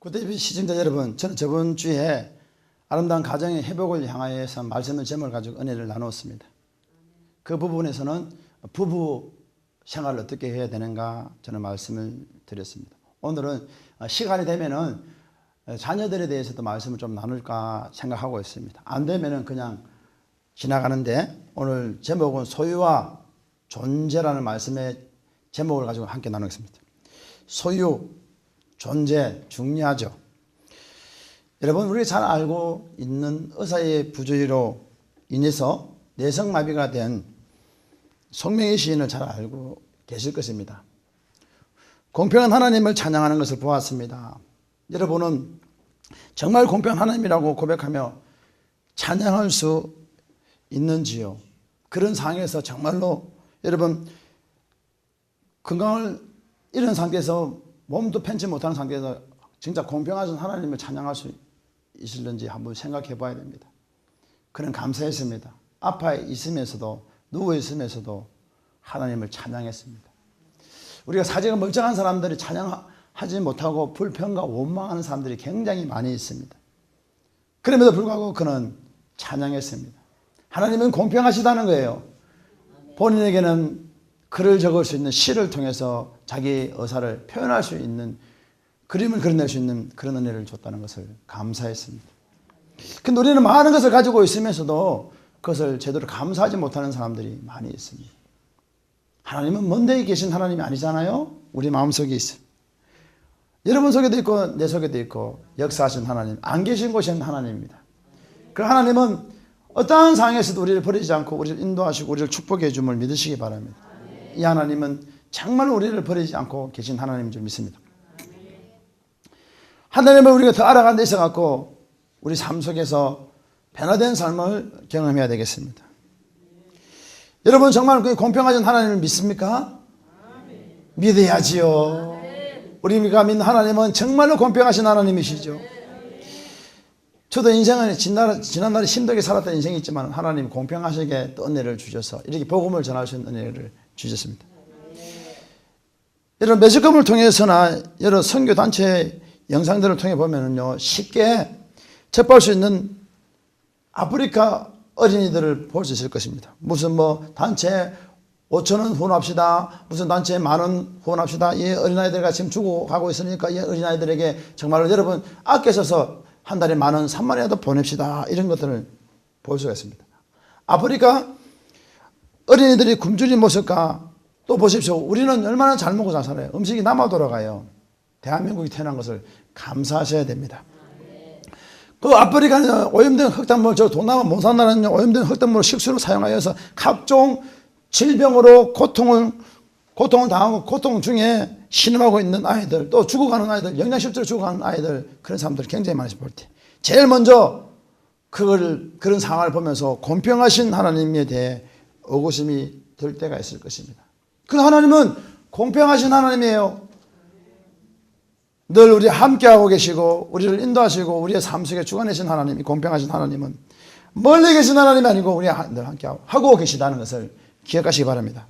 구TV 시청자 여러분, 저는 저번 주에 아름다운 가정의 회복을 향하여서 말씀의 제목을 가지고 은혜를 나누었습니다. 그 부분에서는 부부 생활을 어떻게 해야 되는가 저는 말씀을 드렸습니다. 오늘은 시간이 되면은 자녀들에 대해서도 말씀을 좀 나눌까 생각하고 있습니다. 안 되면은 그냥 지나가는데, 오늘 제목은 소유와 존재라는 말씀의 제목을 가지고 함께 나누겠습니다. 소유, 존재 중요하죠. 여러분, 우리가 잘 알고 있는 의사의 부주의로 인해서 뇌성마비가 된 송명희 시인을 잘 알고 계실 것입니다. 공평한 하나님을 찬양하는 것을 보았습니다. 여러분은 정말 공평한 하나님이라고 고백하며 찬양할 수 있는지요? 그런 상황에서 정말로 여러분 건강을 잃은 상태에서 몸도 편치 못하는 상태에서 진짜 공평하신 하나님을 찬양할 수 있을는지 한번 생각해 봐야 됩니다. 그는 감사했습니다. 아파 있으면서도 누워 있으면서도 하나님을 찬양했습니다. 우리가 사지가 멀쩡한 사람들이 찬양하지 못하고 불평과 원망하는 사람들이 굉장히 많이 있습니다. 그럼에도 불구하고 그는 찬양했습니다. 하나님은 공평하시다는 거예요. 본인에게는 글을 적을 수 있는 시를 통해서 자기 의사를 표현할 수 있는, 그림을 그려낼 수 있는 그런 은혜를 줬다는 것을 감사했습니다. 근데 우리는 많은 것을 가지고 있으면서도 그것을 제대로 감사하지 못하는 사람들이 많이 있습니다. 하나님은 먼 데에 계신 하나님이 아니잖아요. 우리 마음속에 있어요. 여러분 속에도 있고 내 속에도 있고 역사하신 하나님, 안 계신 곳인 하나님입니다. 그 하나님은 어떠한 상황에서도 우리를 버리지 않고 우리를 인도하시고 우리를 축복해 줌을 믿으시기 바랍니다. 이 하나님은 정말 우리를 버리지 않고 계신 하나님인 줄 믿습니다. 하나님을 우리가 더 알아가는 데 있어 갖고 우리 삶 속에서 변화된 삶을 경험해야 되겠습니다. 여러분 정말 공평하신 하나님을 믿습니까? 믿어야지요. 우리가 믿는 하나님은 정말로 공평하신 하나님이시죠. 저도 인생은 지난날에 힘들게 살았던 인생이 있지만 하나님 공평하시게 또 은혜를 주셔서 이렇게 복음을 전할 수 있는 은혜를 주셨습니다. 여러분 매주금을 통해서나 여러 선교단체 영상들을 통해 보면은요, 쉽게 접할 수 있는 아프리카 어린이들을 볼 수 있을 것입니다. 무슨 단체 5,000원 후원합시다, 무슨 단체 10,000원 후원합시다, 이 어린아이들과 지금 주고 가고 있으니까 이 어린아이들에게 정말로 여러분 아껴 써서 한 달에 10,000원, 30,000원이라도 보냅시다, 이런 것들을 볼 수가 있습니다. 아프리카 어린이들이 굶주린 모습과 또 보십시오. 우리는 얼마나 잘 먹고 잘 살아요. 음식이 남아 돌아가요. 대한민국이 태어난 것을 감사하셔야 됩니다. 그 아프리카는 오염된 흙탕물, 저 동남아 몬산나라는 오염된 흙탕물을 식수로 사용하여서 각종 질병으로 고통을 당하고 고통 중에 신음하고 있는 아이들, 또 죽어가는 아이들, 영양실조로 죽어가는 아이들, 그런 사람들 굉장히 많이 볼 때 제일 먼저 그런 상황을 보면서 공평하신 하나님에 대해 의구심이 들 때가 있을 것입니다. 그 하나님은 공평하신 하나님이에요. 늘 우리 함께하고 계시고 우리를 인도하시고 우리의 삶 속에 주관하신 하나님이, 공평하신 하나님은 멀리 계신 하나님이 아니고 우리가 늘 함께하고 계시다는 것을 기억하시기 바랍니다.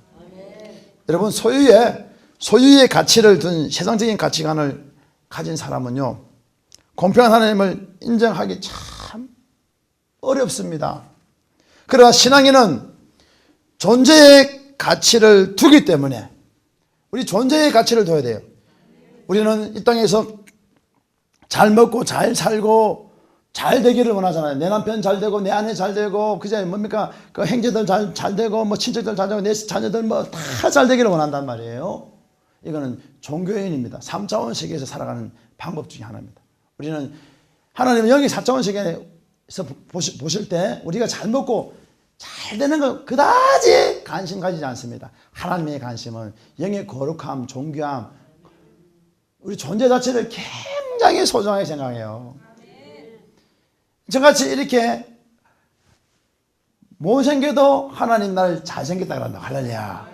여러분 소유의 가치를 둔 세상적인 가치관을 가진 사람은요, 공평한 하나님을 인정하기 참 어렵습니다. 그러나 신앙인은 존재의 가치를 두기 때문에 우리 존재의 가치를 둬야 돼요. 우리는 이 땅에서 잘 먹고 잘 살고 잘 되기를 원하잖아요. 내 남편 잘 되고 내 아내 잘 되고 그제 뭡니까 그 형제들 잘 되고 친척들 잘 되고 내 자녀들 다 잘 되기를 원한단 말이에요. 이거는 종교인입니다. 3차원 세계에서 살아가는 방법 중에 하나입니다. 우리는 하나님은 여기 4차원 세계에서 보실 때 우리가 잘 먹고 잘 되는 거 그다지 관심 가지지 않습니다. 하나님의 관심은 영의 거룩함, 존귀함, 우리 존재 자체를 굉장히 소중하게 생각해요. 저같이 이렇게 못생겨도 하나님 나를 잘생겼다 그런다. 할렐루야.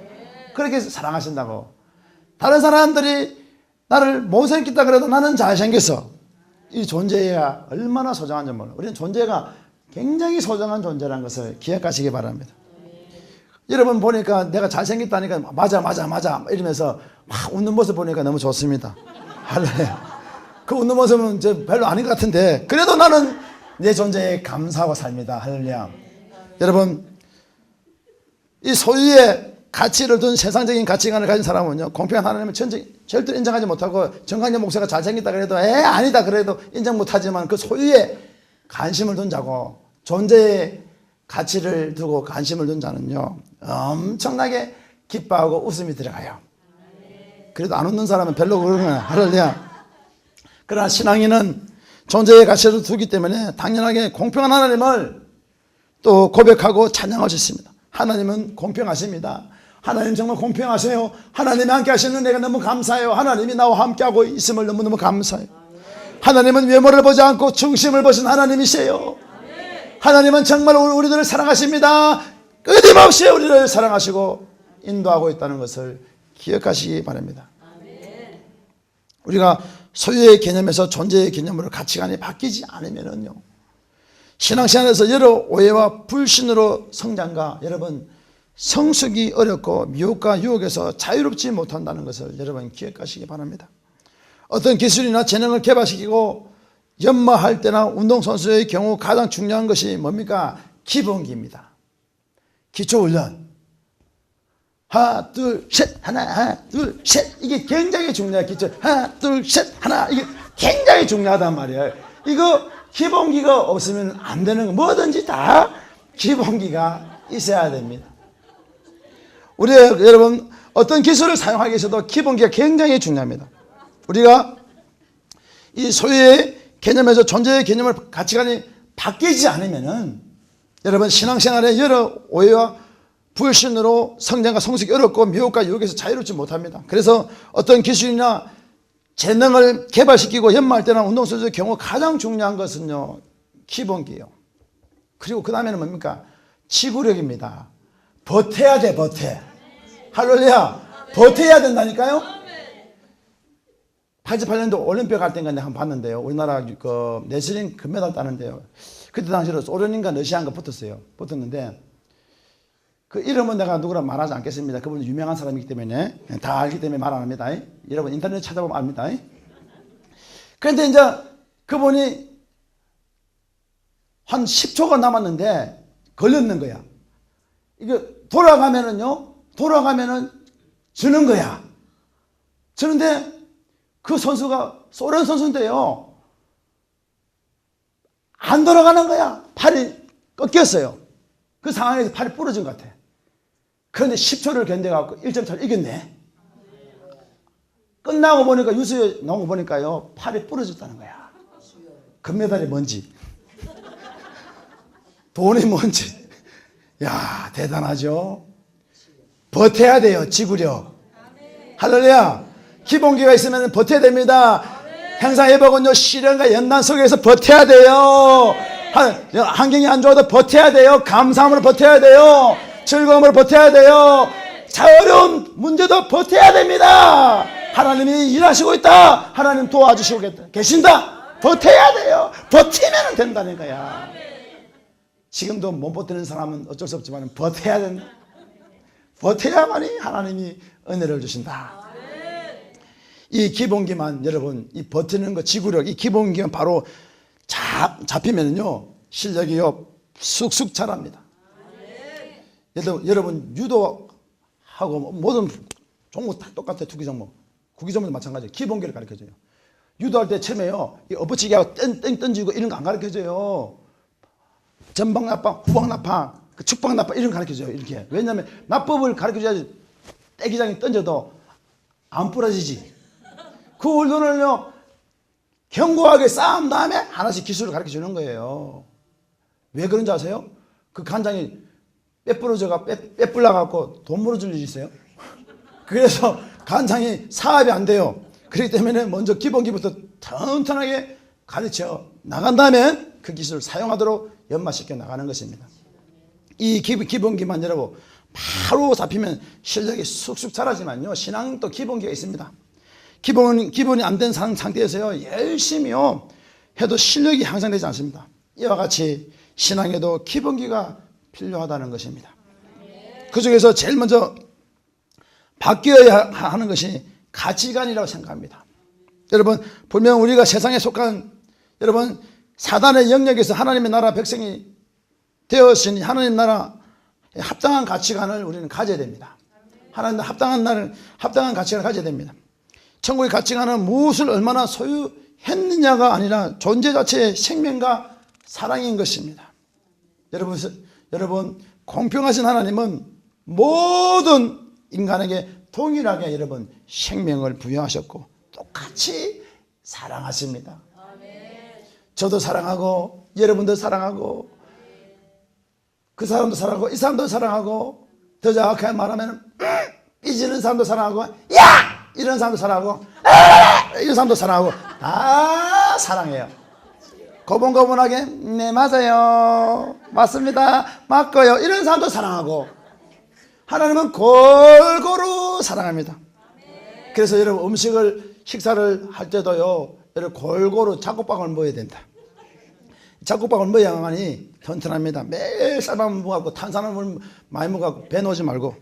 그렇게 사랑하신다고. 다른 사람들이 나를 못생겼다 그래도 나는 잘생겼어. 이 존재가 얼마나 소중한지 몰라요. 우리는 존재가 굉장히 소중한 존재라는 것을 기억하시기 바랍니다. 여러분 보니까 내가 잘생겼다니까 맞아 이러면서 막 웃는 모습 보니까 너무 좋습니다. 할렐루야. 그 웃는 모습은 이제 별로 아닌 것 같은데, 그래도 나는 내 존재에 감사하고 삽니다. 할렐루야. 여러분, 이 소유의 가치를 둔 세상적인 가치관을 가진 사람은요, 공평한 하나님을 절대 인정하지 못하고, 정강래 목사가 잘생겼다 그래도 아니다 그래도 인정 못하지만, 그 소유에 관심을 둔 자고 존재의 가치를 두고 관심을 둔 자는요, 엄청나게 기뻐하고 웃음이 들어가요. 그래도 안 웃는 사람은 별로 그러는 거야. 할렐루야. 그러나 신앙인은 존재의 가치를 두기 때문에 당연하게 공평한 하나님을 또 고백하고 찬양할 수 있습니다. 하나님은 공평하십니다. 하나님 정말 공평하세요. 하나님이 함께 하시는 은혜가 너무 감사해요. 하나님이 나와 함께하고 있음을 너무너무 감사해요. 하나님은 외모를 보지 않고 중심을 보신 하나님이세요. 하나님은 정말 우리들을 사랑하십니다. 끊임없이 우리를 사랑하시고 인도하고 있다는 것을 기억하시기 바랍니다. 우리가 소유의 개념에서 존재의 개념으로 가치관이 바뀌지 않으면요, 신앙생활에서 여러 오해와 불신으로 성장과 여러분 성숙이 어렵고 미혹과 유혹에서 자유롭지 못한다는 것을 여러분 기억하시기 바랍니다. 어떤 기술이나 재능을 개발시키고 연마할 때나 운동선수의 경우 가장 중요한 것이 뭡니까? 기본기입니다. 기초훈련. 하나 둘 셋, 하나 둘 셋, 이게 굉장히 중요해요. 기초 하나 둘 셋, 하나, 이게 굉장히 중요하단 말이에요. 이거 기본기가 없으면 안 되는 거, 뭐든지 다 기본기가 있어야 됩니다. 우리 여러분, 어떤 기술을 사용하기 위해서도 기본기가 굉장히 중요합니다. 우리가 이 소유의 개념에서 존재의 개념을 가치관이 바뀌지 않으면은 여러분 신앙생활에 여러 오해와 불신으로 성장과 성숙이 어렵고 미혹과 유혹에서 자유롭지 못합니다. 그래서 어떤 기술이나 재능을 개발시키고 연마할 때나 운동선수의 경우 가장 중요한 것은요, 기본기예요. 그리고 그 다음에는 뭡니까? 지구력입니다. 버텨야 돼, 버텨. 할렐루야. 버텨야 된다니까요. 88년도 올림픽 할 때인가 내가 한번 봤는데요, 우리나라 그 레슬링 금메달 따는데요, 그때 당시로 소련인가 러시아인가 붙었는데 그 이름은 내가 누구라 말하지 않겠습니다. 그분은 유명한 사람이기 때문에 다 알기 때문에 말 안 합니다. 여러분 인터넷 찾아보면 압니다. 그런데 이제 그분이 한 10초가 남았는데 걸렸는 거야. 이게 돌아가면은 주는 거야. 주는데 그 선수가 소련 선수인데요, 안 돌아가는 거야. 팔이 꺾였어요. 그 상황에서 팔이 부러진 것 같아. 그런데 10초를 견뎌갖고 1점 차로 이겼네. 끝나고 보니까 뉴스에 나온 거 보니까요, 팔이 부러졌다는 거야. 금메달이 뭔지, 돈이 뭔지. 야, 대단하죠. 버텨야 돼요. 지구력. 할렐루야. 기본기가 있으면 버텨야 됩니다. 행사회복은요, 시련과 연단 속에서 버텨야 돼요. 환경이 안 좋아도 버텨야 돼요. 감사함으로 버텨야 돼요. 즐거움으로 버텨야 돼요. 어려운 문제도 버텨야 됩니다. 하나님이 일하시고 있다. 하나님 도와주시고 계신다. 버텨야 돼요. 버티면 된다는 거야. 지금도 못 버티는 사람은 어쩔 수 없지만 버텨야 된다. 버텨야만이 하나님이 은혜를 주신다. 이 기본기만, 여러분, 이 버티는 거, 지구력, 이 기본기만 바로 잡히면요, 실력이요 쑥쑥 자랍니다. 여러분 유도하고 모든 종목 다 똑같아요. 투기 종목, 구기 종목도 마찬가지예요. 기본기를 가르쳐줘요. 유도할 때 처음에요, 이 엎어치기하고 땡 던지고 이런 거 안 가르쳐줘요. 전방 납방, 후방 납방, 측방 납방 이런 거 가르쳐줘요. 이렇게. 왜냐하면 납법을 가르쳐줘야지 떼기장이 던져도 안 부러지지. 그 운동을요, 견고하게 쌓은 다음에 하나씩 기술을 가르쳐 주는 거예요. 왜 그런지 아세요? 그 간장이 빼불러갖고 돈 물어줄 일이 있어요. 그래서 간장이 사업이 안 돼요. 그렇기 때문에 먼저 기본기부터 튼튼하게 가르쳐 나간 다음에 그 기술을 사용하도록 연마시켜 나가는 것입니다. 이 기본기만 여러분 바로 잡히면 실력이 쑥쑥 자라지만요, 신앙도 기본기가 있습니다. 기본이 안 된 상태에서요, 열심히요 해도 실력이 향상되지 않습니다. 이와 같이 신앙에도 기본기가 필요하다는 것입니다. 그 중에서 제일 먼저 바뀌어야 하는 것이 가치관이라고 생각합니다. 여러분, 분명 우리가 세상에 속한 여러분 사단의 영역에서 하나님의 나라 백성이 되었으니 하나님 나라 합당한 가치관을 우리는 가져야 됩니다. 하나님 합당한 가치관을 가져야 됩니다. 천국의 가치관은 무엇을 얼마나 소유했느냐가 아니라 존재 자체의 생명과 사랑인 것입니다. 여러분 공평하신 하나님은 모든 인간에게 동일하게 여러분 생명을 부여하셨고 똑같이 사랑하십니다. 저도 사랑하고 여러분도 사랑하고 그 사람도 사랑하고 이 사람도 사랑하고 더 정확하게 말하면 삐지는 사람도 사랑하고 야! 이런 사람도 사랑하고 이런 사람도 사랑하고 다 사랑해요. 고분고분하게 네 맞아요 맞습니다 맞고요 이런 사람도 사랑하고 하나님은 골고루 사랑합니다. 그래서 여러분 식사를 할 때도요 여러분 골고루 잡곡밥을 먹어야 된다. 잡곡밥을 먹어야만이 튼튼합니다. 매일 쌀밥 먹고 탄산음을 많이 먹고 배 놓지 말고.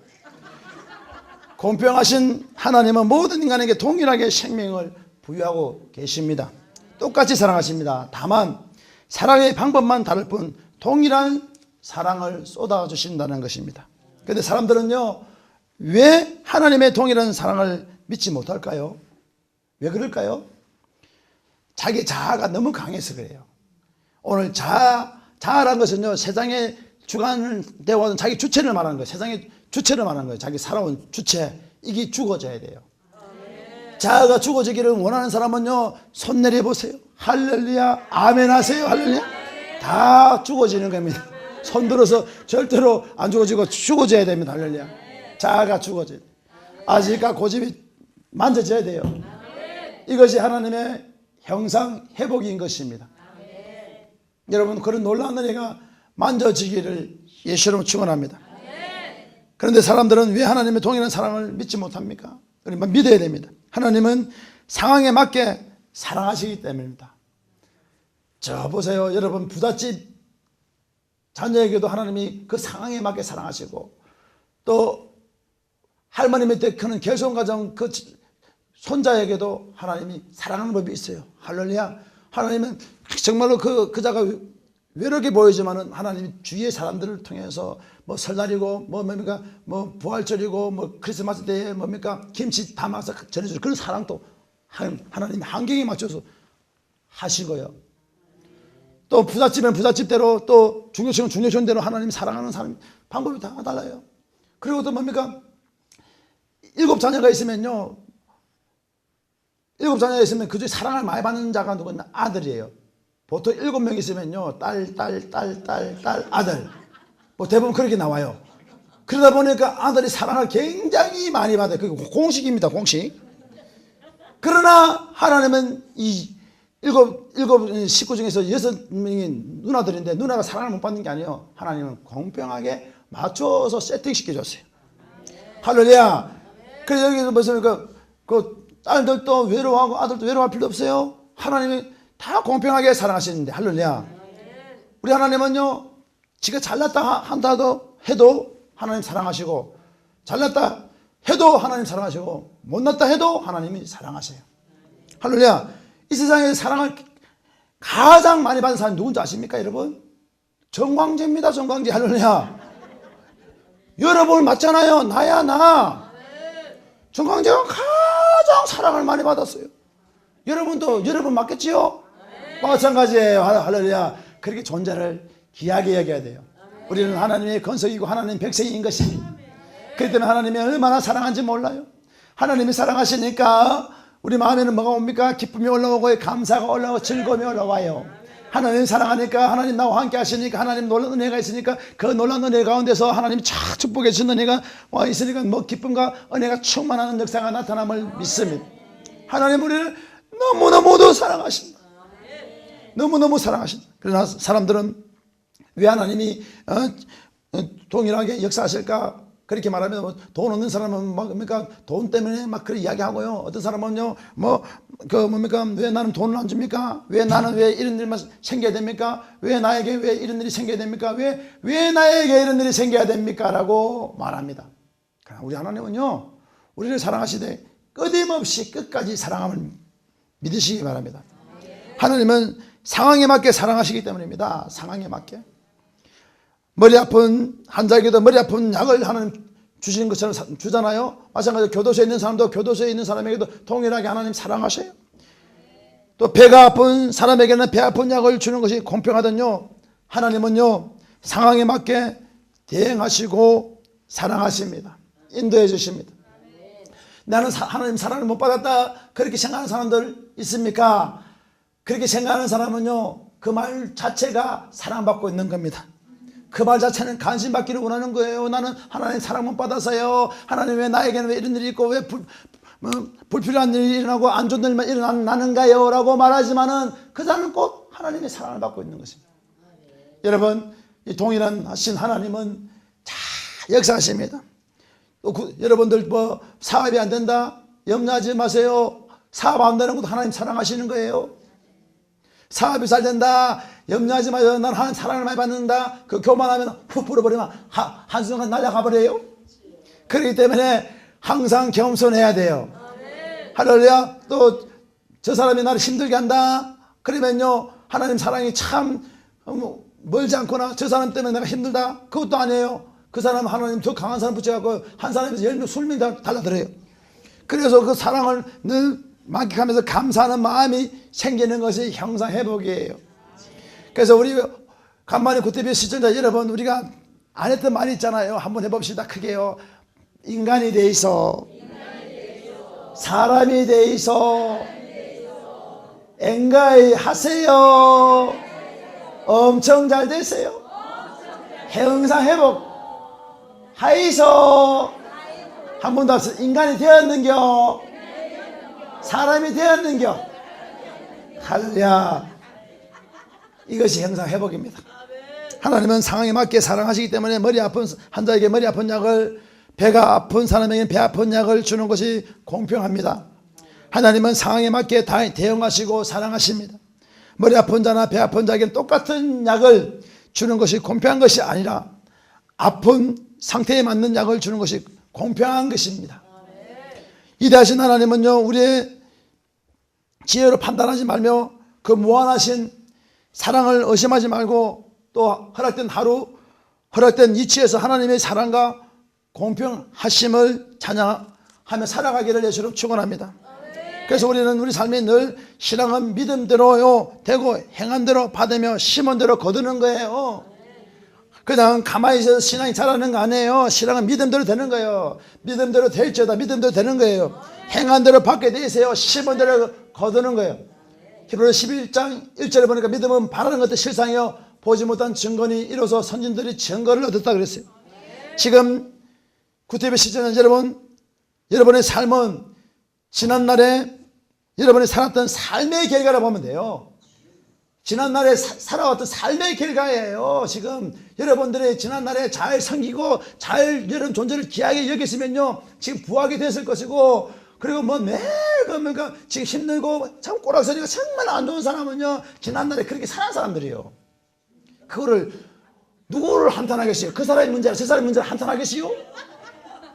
공평하신 하나님은 모든 인간에게 동일하게 생명을 부여하고 계십니다. 똑같이 사랑하십니다. 다만 사랑의 방법만 다를 뿐 동일한 사랑을 쏟아주신다는 것입니다. 그런데 사람들은요 왜 하나님의 동일한 사랑을 믿지 못할까요? 왜 그럴까요? 자기 자아가 너무 강해서 그래요. 오늘 자아란 것은요 세상의 주관을 되어온 자기 주체를 말하는 거예요. 세상의 주체를 말하는 거예요. 자기 살아온 주체, 이게 죽어져야 돼요. 자아가 죽어지기를 원하는 사람은요 손 내려보세요. 할렐루야 아멘 하세요. 할렐루야. 다 죽어지는 겁니다. 손 들어서 절대로 안 죽어지고 죽어져야 됩니다. 할렐루야. 자아가 죽어져야 돼요. 아직까 고집이 만져져야 돼요. 이것이 하나님의 형상 회복인 것입니다. 여러분 그런 놀라운 은혜가 만져지기를 예수로 축원합니다. 그런데 사람들은 왜 하나님의 동일한 사랑을 믿지 못합니까? 그러니까 믿어야 됩니다. 하나님은 상황에 맞게 사랑하시기 때문입니다. 저 보세요. 여러분 부잣집 자녀에게도 하나님이 그 상황에 맞게 사랑하시고 또 할머니 밑에 크는 결손가정 그 손자에게도 하나님이 사랑하는 법이 있어요. 할렐루야. 하나님은 정말로 그자가 외롭게 보이지만은 하나님이 주위의 사람들을 통해서 뭐 설날이고 뭡니까 뭐 부활절이고 뭐 크리스마스 때에 뭡니까 김치 담아서 전해주는 그런 사랑도 하나님이 환경에 맞춰서 하신 거예요. 또 부잣집은 부잣집대로 또 중요층은 중요층대로 하나님이 사랑하는 사람 방법이 다 달라요. 그리고 또 뭡니까 7 자녀가 있으면요 7 자녀가 있으면 그 중에 사랑을 많이 받는 자가 누구냐 아들이에요. 보통 7명 있으면요 딸 아들 뭐 대부분 그렇게 나와요. 그러다 보니까 아들이 사랑을 굉장히 많이 받아요. 그게 공식입니다. 공식. 그러나 하나님은 이 일곱 식구 중에서 6명이 누나들인데 누나가 사랑을 못 받는 게 아니에요. 하나님은 공평하게 맞춰서 세팅시켜 줬어요. 할렐루야. 그래서 여기서 보시니까 그 딸들도 외로워하고 아들도 외로워할 필요 없어요. 하나님이 다 공평하게 사랑하시는데 할렐루야. 우리 하나님은요 지가 잘났다 한다도 해도 하나님 사랑하시고 잘났다 해도 하나님 사랑하시고 못났다 해도 하나님이 사랑하세요. 할렐루야. 이 세상에 사랑을 가장 많이 받은 사람이 누군지 아십니까 여러분? 정광재입니다. 정광재. 할렐루야. 여러분을 맞잖아요. 나야 나. 정광재가 가장 사랑을 많이 받았어요. 여러분도 여러분 맞겠지요? 마찬가지예요. 할렐루야. 그렇게 존재를 귀하게 여겨야 돼요. 우리는 하나님의 건석이고 하나님 백성인 것입니다. 그렇기 때문에 하나님이 얼마나 사랑한지 몰라요. 하나님이 사랑하시니까 우리 마음에는 뭐가 옵니까? 기쁨이 올라오고 감사가 올라오고 즐거움이 올라와요. 하나님 사랑하니까 하나님 나와 함께 하시니까 하나님 놀라운 은혜가 있으니까 그 놀라운 은혜 가운데서 하나님이 쫙 축복해 주는 은혜가 와 있으니까 뭐 기쁨과 은혜가 충만하는 역사가 나타남을 믿습니다. 하나님 우리를 너무너무도 사랑하신다. 너무너무 사랑하신다. 그러나 사람들은 왜 하나님이 동일하게 역사하실까? 그렇게 말하면 돈 없는 사람은 뭡니까 돈 때문에 막 그렇게 이야기하고요. 어떤 사람은요 뭡니까 왜 나는 돈을 안 줍니까? 왜 나는 왜 이런 일만 생겨야 됩니까? 왜 나에게 왜 이런 일이 생겨야 됩니까? 왜 나에게 이런 일이 생겨야 됩니까? 라고 말합니다. 그러나 우리 하나님은요 우리를 사랑하시되 끊임없이 끝까지 사랑함을 믿으시기 바랍니다. 하나님은 상황에 맞게 사랑하시기 때문입니다. 상황에 맞게. 머리 아픈 환자에게도 머리 아픈 약을 하나님 주시는 것처럼 주잖아요. 마찬가지로 교도소에 있는 사람도 교도소에 있는 사람에게도 동일하게 하나님 사랑하셔요. 또 배가 아픈 사람에게는 배 아픈 약을 주는 것이 공평하거든요. 하나님은요, 상황에 맞게 대응하시고 사랑하십니다. 인도해 주십니다. 나는 하나님 사랑을 못 받았다, 그렇게 생각하는 사람들 있습니까? 그렇게 생각하는 사람은요, 그 말 자체가 사랑받고 있는 겁니다. 그 말 자체는 관심받기를 원하는 거예요. 나는 하나님 사랑 못 받아서요, 하나님 왜 나에게는 왜 이런 일이 있고 왜 불필요한 일이 일어나고 안 좋은 일만 일어나는가요? 라고 말하지만은 그 사람은 꼭 하나님의 사랑을 받고 있는 것입니다. 여러분, 이 동일한 하신 하나님은 잘 역사하십니다. 또 여러분들 뭐 사업이 안 된다, 염려하지 마세요. 사업 안 되는 것도 하나님 사랑하시는 거예요. 사업이 잘 된다, 염려하지 마세요. 난 하나님 사랑을 많이 받는다. 그 교만하면 훅 불어버리면 한순간 날아가 버려요. 그렇기 때문에 항상 겸손해야 돼요. 할렐루야. 또 저 사람이 나를 힘들게 한다, 그러면요, 하나님 사랑이 참 멀지 않거나 저 사람 때문에 내가 힘들다, 그것도 아니에요. 그 사람 하나님 더 강한 사람 붙여갖고 한 사람에서 10명 20명 달라들어요. 그래서 그 사랑을 늘 만끽하면서 감사하는 마음이 생기는 것이 형상회복이에요. 그래서 우리 간만에 구티비 시청자 여러분, 우리가 안 했던 말이 있잖아요. 한번 해봅시다. 크게요. 인간이 돼 있어, 사람이 돼 있어, 엔가이 하세요. 엄청 잘 되세요. 형상회복 하이소. 한 번 더 합시다. 인간이 되었는겨, 사람이 되었는겨. 할렐루야. 이것이 형상회복입니다. 하나님은 상황에 맞게 사랑하시기 때문에 머리 아픈 환자에게 머리 아픈 약을, 배가 아픈 사람에게 배 아픈 약을 주는 것이 공평합니다. 하나님은 상황에 맞게 다 대응하시고 사랑하십니다. 머리 아픈 자나 배 아픈 자에게는 똑같은 약을 주는 것이 공평한 것이 아니라 아픈 상태에 맞는 약을 주는 것이 공평한 것입니다. 이대하신 하나님은요, 우리의 지혜로 판단하지 말며 그 무한하신 사랑을 의심하지 말고, 또 허락된 하루, 허락된 이치에서 하나님의 사랑과 공평하심을 찬양하며 살아가기를 예수로 축원합니다. 그래서 우리는 우리 삶이 늘 신앙은 믿음대로요 되고 행한 대로 받으며 심은 대로 거두는 거예요. 그냥 가만히 있어서 신앙이 자라는 거 아니에요. 신앙은 믿음대로 되는 거예요. 믿음대로 될지어다 믿음대로 되는 거예요. 행한 대로 받게 돼 있어요. 심은 대로 거두는 거예요. 히브리서 11장 1절에 보니까 믿음은 바라는 것도 실상이요 보지 못한 증거니 이로써 선진들이 증거를 얻었다 그랬어요. 지금 구티비 시청자 여러분, 여러분의 삶은 지난날에 여러분이 살았던 삶의 결과를 보면 돼요. 지난날에 살아왔던 삶의 결과예요. 지금 여러분들이 지난날에 잘 섬기고 잘 여러분 존재를 귀하게 여겼으면요, 지금 부하게 됐을 것이고, 그리고 뭐 매일 그러니까 지금 힘들고 참 꼬락서리가 정말 안 좋은 사람은요, 지난날에 그렇게 살아난 사람들이에요. 그거를 누구를 한탄하겠어요? 그 사람의 문제라 저 사람의 문제를 한탄하겠어요?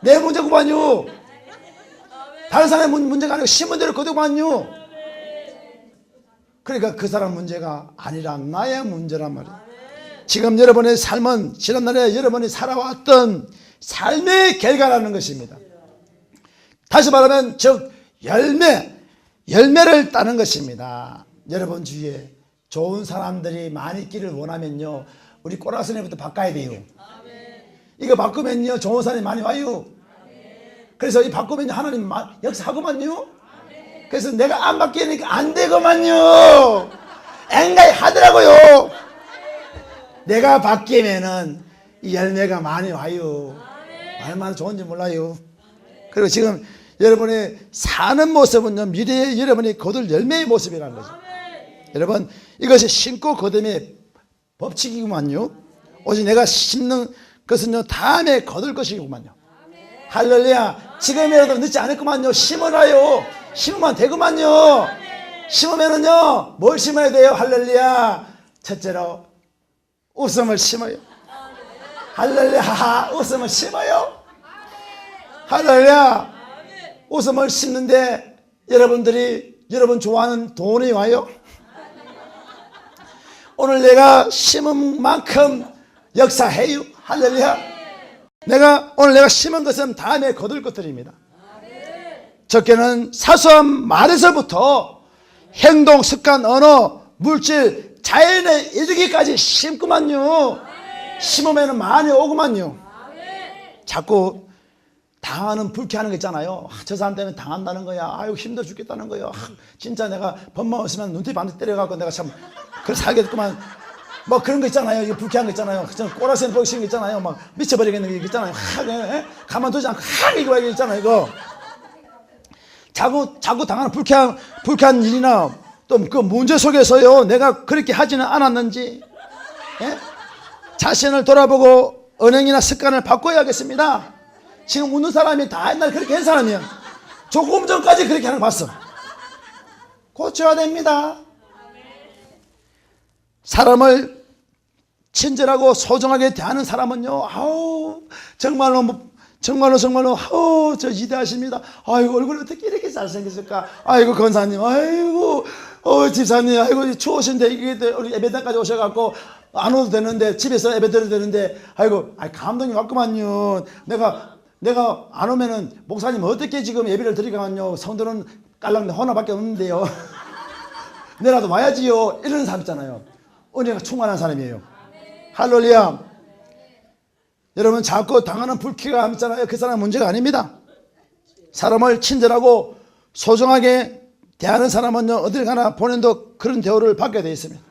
내 문제구만요. 다른 사람의 문제가 아니고 심은 대로 거두구만요. 그러니까 그 사람 문제가 아니라 나의 문제란 말이에요. 지금 여러분의 삶은 지난날에 여러분이 살아왔던 삶의 결과라는 것입니다. 다시 말하면 즉 열매를 따는 것입니다. 여러분 주위에 좋은 사람들이 많이 있기를 원하면요, 우리 꼬락서니부터 바꿔야 돼요. 이거 바꾸면요 좋은 사람이 많이 와요. 그래서 이 바꾸면 하나님 역사하고만요. 그래서 내가 안 바뀌니까 안 되고만요. 엥가이 하더라고요. 내가 바뀌면은 이 열매가 많이 와요. 얼마나 좋은지 몰라요. 그리고 지금 여러분의 사는 모습은요, 미래의 여러분이 거둘 열매의 모습이라는 거죠. 여러분, 이것이 심고 거둠의 법칙이구만요. 오직 내가 심는 것은요 다음에 거둘 것이구만요. 할렐루야. 지금이라도 늦지 않을구만요. 심어놔요. 심으면 되구만요. 심으면은요 뭘 심어야 돼요? 할렐루야. 첫째로 웃음을 심어요. 할렐루야. 웃음을 심어요. 할렐루야. 웃음을 심는데 여러분들이 여러분 좋아하는 돈이 와요? 오늘 내가 심은 만큼 역사해요. 할렐루야. 오늘 내가 심은 것은 다음에 거둘 것들입니다. 적게는 사소한 말에서부터 행동, 습관, 언어, 물질, 자연에 이르기까지 심구만요. 심으면 많이 오구만요. 자꾸 당하는 불쾌하는 거 있잖아요. 저 사람 때문에 당한다는 거야. 아유 힘들어 죽겠다는 거야. 진짜 내가 법만 없으면 눈티 반대 때려갖고 내가 참 그래 살겠구만. 뭐 그런 거 있잖아요. 이거 불쾌한 거 있잖아요. 꼬라센 보기 싫은 거 있잖아요. 막 미쳐버리겠는 거 있잖아요. 가만두지 않고 이거 있잖아요. 이거 자꾸 당하는 불쾌한 일이나 또 그 문제 속에서요. 내가 그렇게 하지는 않았는지 자신을 돌아보고 언행이나 습관을 바꿔야겠습니다. 지금 웃는 사람이 다 옛날에 그렇게 한 사람이야. 조금 전까지 그렇게 하는 거 봤어. 고쳐야 됩니다. 사람을 친절하고 소중하게 대하는 사람은요, 아우 정말로 아우 저 위대하십니다. 아이고 얼굴이 어떻게 이렇게 잘생겼을까. 아이고 권사님, 아이고 집사님, 아이고 추우신데 이게 우리 예배당까지 오셔갖고 안 오도 되는데 집에서 예배 드려도 되는데 아이고 감동이 왔구만요. 내가 안 오면은 목사님 어떻게 지금 예배를 드리겠만요. 성도는 깔랑 하나밖에 없는데요. 내라도 와야지요. 이런 사람 있잖아요. 은혜가 충만한 사람이에요. 할렐루야. 여러분 자꾸 당하는 불쾌감 있잖아요. 그 사람은 문제가 아닙니다. 사람을 친절하고 소중하게 대하는 사람은요 어딜 가나 본인도 그런 대우를 받게 되어 있습니다.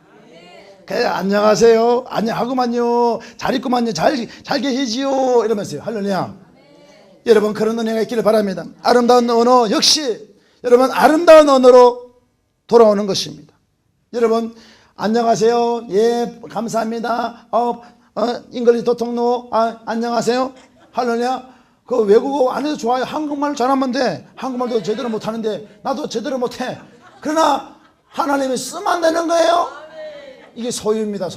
그래 안녕하세요. 안녕하구만요. 잘 있구만요. 잘 계시지요. 이러면서요. 할렐루야. 여러분 그런 은혜가 있기를 바랍니다. 아름다운 언어 역시 여러분 아름다운 언어로 돌아오는 것입니다. 여러분 안녕하세요. 예 감사합니다. 잉글리시 도통노 안녕하세요. 할렐루야. 그 외국어 안 해도 좋아요. 한국말 잘하면 돼. 한국말도 제대로 못하는데 나도 제대로 못해. 그러나 하나님이 쓰면 되는 거예요. 이게 소유입니다.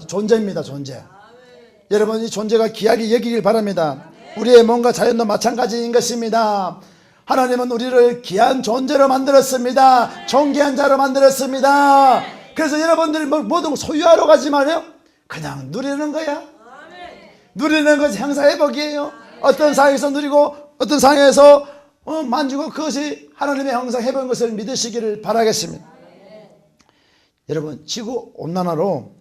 존재입니다. 존재. 여러분 이 존재가 귀하게 여기길 바랍니다. 우리의 몸과 자연도 마찬가지인 것입니다. 하나님은 우리를 귀한 존재로 만들었습니다. 존귀한 자로 만들었습니다. 그래서 여러분들이 모든 걸 소유하러 가지 말아요. 그냥 누리는 거야. 누리는 것이 형상회복이에요. 어떤 상황에서 누리고 어떤 상황에서 만지고 그것이 하나님의 형상회복인 것을 믿으시기를 바라겠습니다. 여러분 지구온난화로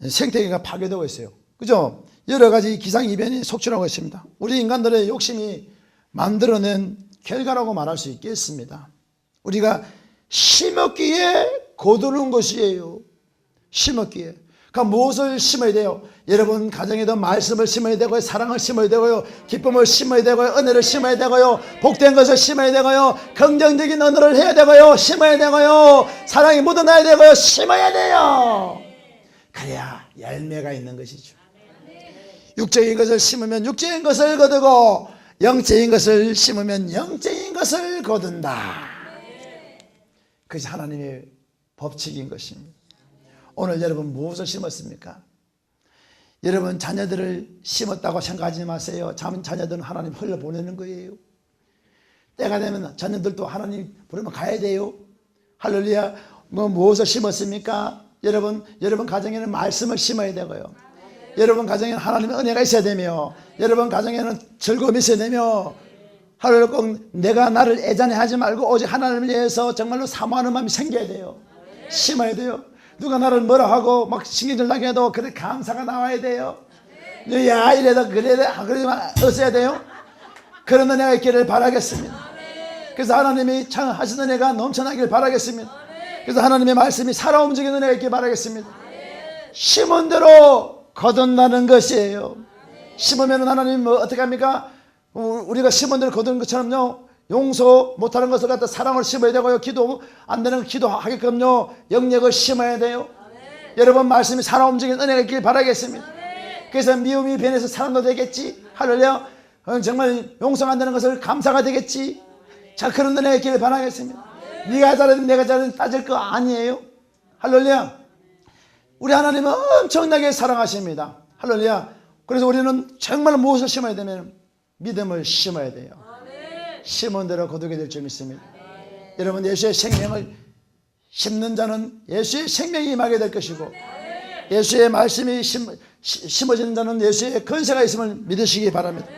생태계가 파괴되고 있어요. 그죠? 여러 가지 기상이변이 속출하고 있습니다. 우리 인간들의 욕심이 만들어낸 결과라고 말할 수 있겠습니다. 우리가 심었기에 거두는 것이에요. 심었기에. 그러니까 무엇을 심어야 돼요? 여러분 가정에도 말씀을 심어야 되고요. 사랑을 심어야 되고요. 기쁨을 심어야 되고요. 은혜를 심어야 되고요. 복된 것을 심어야 되고요. 긍정적인 언어를 해야 되고요. 심어야 되고요. 사랑이 묻어나야 되고요. 심어야 돼요. 그래야 열매가 있는 것이죠. 육적인 것을 심으면 육적인 것을 거두고 영적인 것을 심으면 영적인 것을 거둔다. 그것이 하나님의 법칙인 것입니다. 오늘 여러분 무엇을 심었습니까? 여러분 자녀들을 심었다고 생각하지 마세요. 자녀들은 하나님 흘려보내는 거예요. 때가 되면 자녀들도 하나님 부르면 가야 돼요. 할렐루야. 무엇을 심었습니까? 여러분 가정에는 말씀을 심어야 되고요. 여러분 가정에는 하나님의 은혜가 있어야 되며 여러분 가정에는 즐거움이 있어야 되며 하루를 꼭 내가 나를 애잔해하지 말고 오직 하나님을 위해서 정말로 사모하는 마음이 생겨야 돼요. 심어야 돼요. 누가 나를 뭐라 하고 막 신경질 나게 해도 그래 감사가 나와야 돼요. 야 이래도 그러지만 없어야 돼요. 그런 은혜가 있기를 바라겠습니다. 그래서 하나님이 참 하신 은혜가 넘쳐나기를 바라겠습니다. 그래서 하나님의 말씀이 살아 움직이는 은혜가 있기를 바라겠습니다. 심은 대로 거둔다는 것이에요. 심으면 하나님 어떻게 합니까? 우리가 심은 대로 거두는 것처럼요. 용서 못하는 것을 갖다 사랑을 심어야 되고요. 기도 안 되는 거 기도하게끔요. 영역을 심어야 돼요. 여러분 말씀이 살아 움직이는 은혜가 있길 바라겠습니다. 그래서 미움이 변해서 사랑도 되겠지. 할렐루야. 정말 용서가 안 되는 것을 감사가 되겠지. 자 그런 은혜가 있기를 바라겠습니다. 네가 잘하든 내가 잘하든 따질 거 아니에요. 할렐루야. 우리 하나님은 엄청나게 사랑하십니다. 할렐루야. 그래서 우리는 정말 무엇을 심어야 되면 믿음을 심어야 돼요. 심은 대로 거두게 될 줄 믿습니다. 여러분, 예수의 생명을 심는 자는 예수의 생명이 임하게 될 것이고, 예수의 말씀이 심어지는 자는 예수의 권세가 있음을 믿으시기 바랍니다.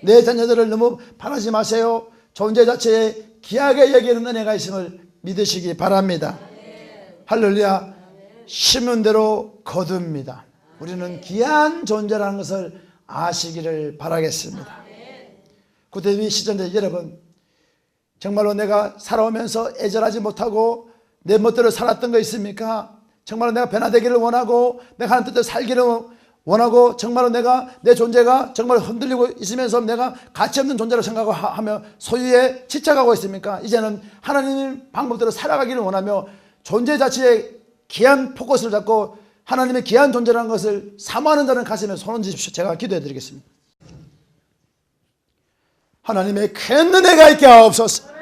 내 자녀들을 너무 바라지 마세요. 존재 자체에 귀하게 여기는 은혜가 있음을 믿으시기 바랍니다. 할렐루야. 심은 대로 거둡니다. 우리는 귀한 존재라는 것을 아시기를 바라겠습니다. 구대비 시전자 여러분, 정말로 내가 살아오면서 애절하지 못하고 내 멋대로 살았던 거 있습니까? 정말로 내가 변화되기를 원하고 내가 하나님 뜻대로 살기를 원하고 정말로 내가 내 존재가 정말 흔들리고 있으면서 내가 가치 없는 존재로 생각하며 소유에 집착하고 있습니까? 이제는 하나님의 방법대로 살아가기를 원하며 존재 자체에 귀한 포커스를 잡고 하나님의 귀한 존재라는 것을 사모하는 자는 가슴에 손을 드십시오. 제가 기도해 드리겠습니다. 하나님의 큰 은혜가 있게 하옵소서.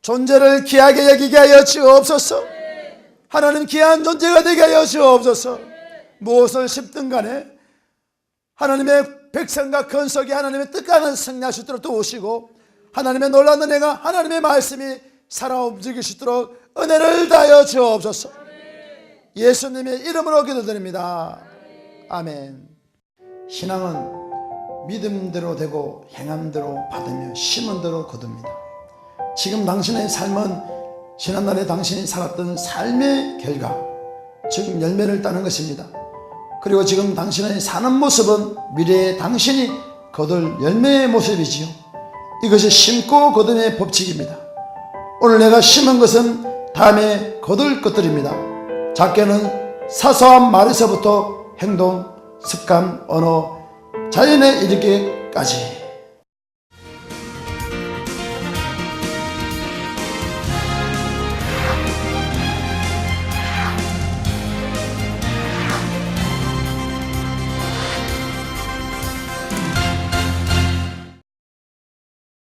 존재를 귀하게 여기게 하여 주옵소서. 하나님 귀한 존재가 되게 하여 주옵소서. 무엇을 씹든 간에 하나님의 백성과 건석이 하나님의 뜻과는 승리할 수 있도록 도우시고, 하나님의 놀라운 은혜가 하나님의 말씀이 살아 움직일 수 있도록 은혜를 다하여 주옵소서. 예수님의 이름으로 기도드립니다. 아멘. 신앙은 믿음대로 되고 행함대로 받으며 심은 대로 거둡니다. 지금 당신의 삶은 지난날에 당신이 살았던 삶의 결과, 지금 열매를 따는 것입니다. 그리고 지금 당신의 사는 모습은 미래의 당신이 거둘 열매의 모습이지요. 이것이 심고 거둠의 법칙입니다. 오늘 내가 심은 것은 다음에 거둘 것들입니다. 작게는 사소한 말에서부터 행동, 습관, 언어, 자연에 이르기까지